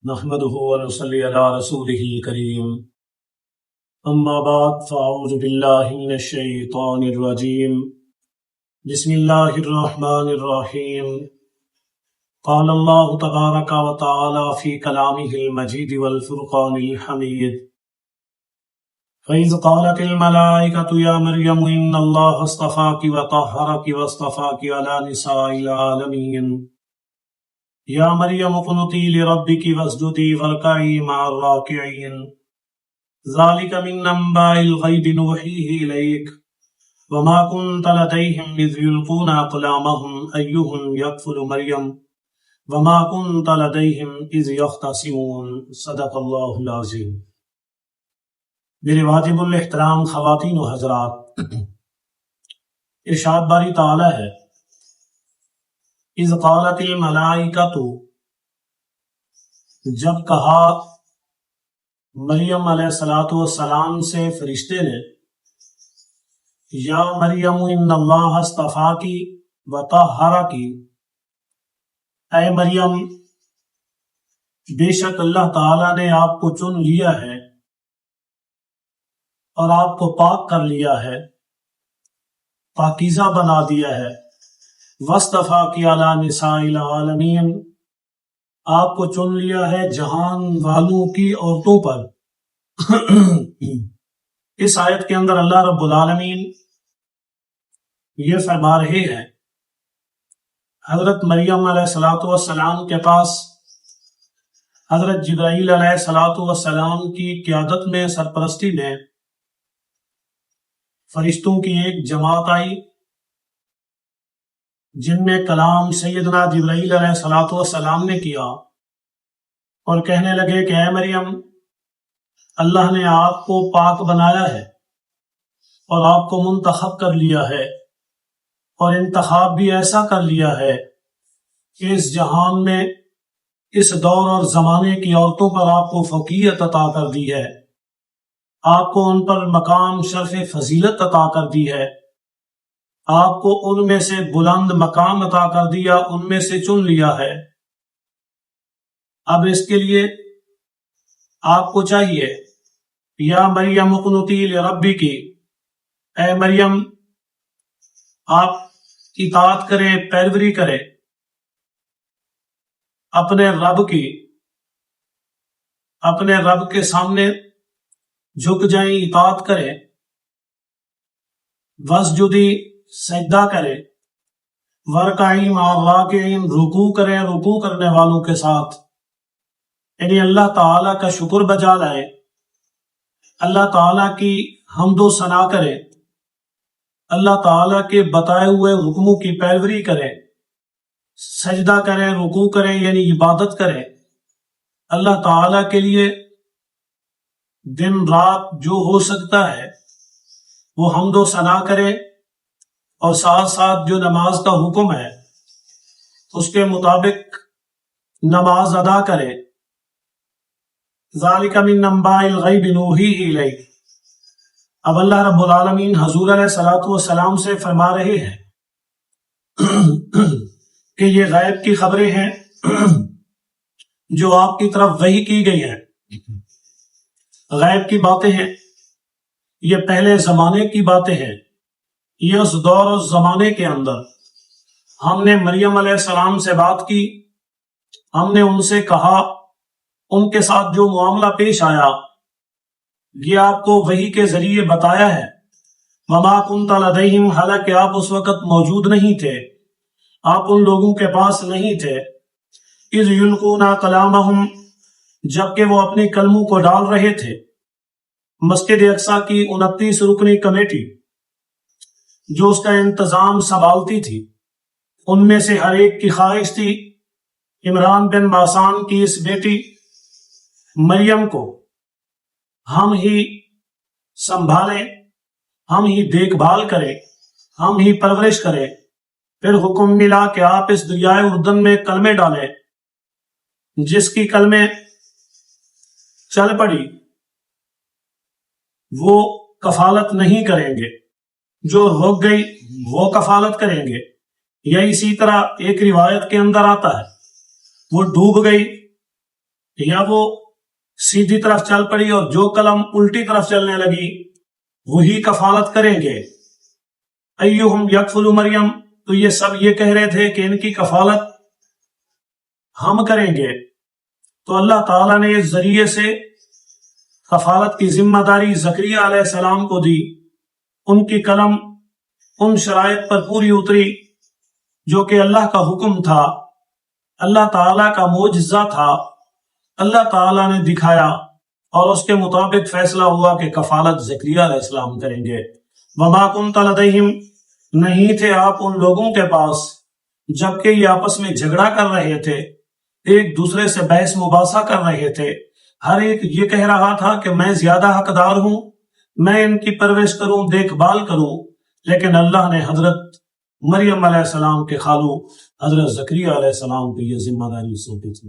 نحمده ونصلي على رسوله الكريم اما بعد فاعوذ بالله من الشيطان الرجيم بسم الله الرحمن الرحيم قال الله تبارك وتعالى في كلامه المجيد والفرقان الحميد فإذ قالت الملائكة يا مريم إن الله اصطفاك وطهرك واصطفاك على نساء العالمين یا مریم اقنتی لربک واسجدی وارکعی مع الراکعین ذالک من انباء الغیب نوحیہ الیک وما کنت لدیہم اذ یلقون اقلامہم ایہم یکفل مریم وما کنت لدیہم اذ یختصمون صدق اللہ العظیم۔ میرے واجب الاحترام خواتین و حضرات، ارشاد باری تعالی ہے اذ قالت الملائکۃ، جب کہا مریم علیہ السلام سے فرشتے نے، یا مریم ان اللہ اصطفاکی وطہرکی، اے مریم بے شک اللہ تعالیٰ نے آپ کو چن لیا ہے اور آپ کو پاک کر لیا ہے، پاکیزہ بنا دیا ہے۔ وَاصْطَفَاكِ عَلَىٰ نِسَاءِ الْعَالَمِينَ، آپ کو چن لیا ہے جہان والوں کی عورتوں پر۔ اس آیت کے اندر اللہ رب العالمین یہ فرما رہے ہیں حضرت مریم علیہ السلام کے پاس حضرت جبرائیل علیہ السلام کی قیادت میں، سرپرستی میں فرشتوں کی ایک جماعت آئی، جن میں کلام سیدنا جبرائیل علیہ السلام نے کیا اور کہنے لگے کہ اے مریم، اللہ نے آپ کو پاک بنایا ہے اور آپ کو منتخب کر لیا ہے، اور انتخاب بھی ایسا کر لیا ہے کہ اس جہان میں اس دور اور زمانے کی عورتوں پر آپ کو فوقیت عطا کر دی ہے، آپ کو ان پر مقام شرف فضیلت عطا کر دی ہے، آپ کو ان میں سے بلند مقام عطا کر دیا، ان میں سے چن لیا ہے۔ اب اس کے لیے آپ کو چاہیے یا مریم اقنتی لربک، اے مریم آپ اطاعت کریں، پیروی کریں اپنے رب کی، اپنے رب کے سامنے جھک جائیں، اطاعت کریں، واسجدی سجدہ کرے، وارکعی مع الراکعین رکوع کریں، رکوع کرنے والوں کے ساتھ، یعنی اللہ تعالیٰ کا شکر بجا لائے، اللہ تعالیٰ کی حمد و ثنا کرے، اللہ تعالیٰ کے بتائے ہوئے حکموں کی پیروی کرے، سجدہ کریں، رکوع کریں، یعنی عبادت کریں، اللہ تعالیٰ کے لیے دن رات جو ہو سکتا ہے وہ حمد و ثنا کرے، اور ساتھ ساتھ جو نماز کا حکم ہے اس کے مطابق نماز ادا کرے۔ ذالک من انباء الغیب نوحیہ الیک، اب اللہ رب العالمین حضور علیہ السلام سے فرما رہے ہیں کہ یہ غیب کی خبریں ہیں جو آپ کی طرف وحی کی گئی ہیں، غیب کی باتیں ہیں، یہ پہلے زمانے کی باتیں ہیں، یہ اس دور و زمانے کے اندر ہم نے مریم علیہ السلام سے بات کی، ہم نے ان سے کہا، ان کے ساتھ جو معاملہ پیش آیا یہ آپ کو وحی کے ذریعے بتایا ہے۔ وما کنت لدیہم، حالانکہ آپ اس وقت موجود نہیں تھے، آپ ان لوگوں کے پاس نہیں تھے، اذ یلقون کلامہم، جبکہ وہ اپنے کلموں کو ڈال رہے تھے۔ مسجد اقصی کی 29 رکنی کمیٹی جو اس کا انتظام سنبھالتی تھی، ان میں سے ہر ایک کی خواہش تھی عمران بن باسان کی اس بیٹی مریم کو ہم ہی سنبھالیں، ہم ہی دیکھ بھال کریں، ہم ہی پرورش کریں۔ پھر حکم ملا کہ آپ اس دریائے اردن میں کلمے ڈالیں، جس کی کلمے چل پڑی وہ کفالت نہیں کریں گے، جو رک گئی وہ کفالت کریں گے۔ یا اسی طرح ایک روایت کے اندر آتا ہے وہ ڈوب گئی یا وہ سیدھی طرف چل پڑی اور جو قلم الٹی طرف چلنے لگی وہی کفالت کریں گے. ایہم یکفل مریم، تو یہ سب یہ کہہ رہے تھے کہ ان کی کفالت ہم کریں گے. تو اللہ تعالیٰ نے اس ذریعے سے کفالت کی ذمہ داری زکریا علیہ السلام کو دی. ان کی قلم ان شرائط پر پوری اتری جو کہ اللہ کا حکم تھا، اللہ تعالیٰ کا معجزہ تھا، اللہ تعالیٰ نے دکھایا اور اس کے مطابق فیصلہ ہوا کہ کفالت زکریا علیہ السلام کریں گے. وما كنت لديهم، نہیں تھے آپ ان لوگوں کے پاس جبکہ یہ آپس میں جھگڑا کر رہے تھے، ایک دوسرے سے بحث مباحثہ کر رہے تھے. ہر ایک یہ کہہ رہا تھا کہ میں زیادہ حقدار ہوں، میں ان کی پرورش کروں، دیکھ بھال کروں. لیکن اللہ نے حضرت مریم علیہ السلام کے خالو حضرت زکریا علیہ السلام کو یہ ذمہ داری سونپی تھی.